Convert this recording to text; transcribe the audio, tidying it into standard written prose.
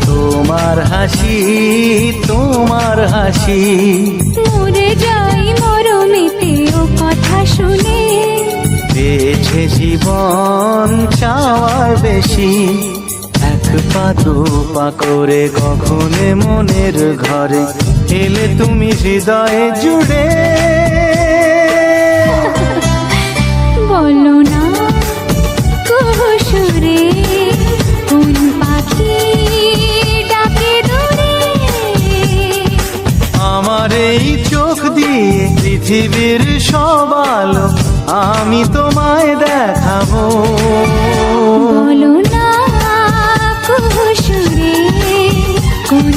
তোমার হাসি, তোমার হাসি। মরে যাই মরমেতে ও কথা শুনে, পেয়েছে জীবন চাওয়ার বেশি। এক পা দু পা করে কখনে মনের ঘরে এলে তুমি হৃদয়ে জুড়ে। বলো না কুহুসুরে কোন পাখি ডাকে দূরে। আমার এই চোখ দিয়ে পৃথিবীর সব আলো আমি তোমায় দেখাবো। বলো না কুহুসুরে কোন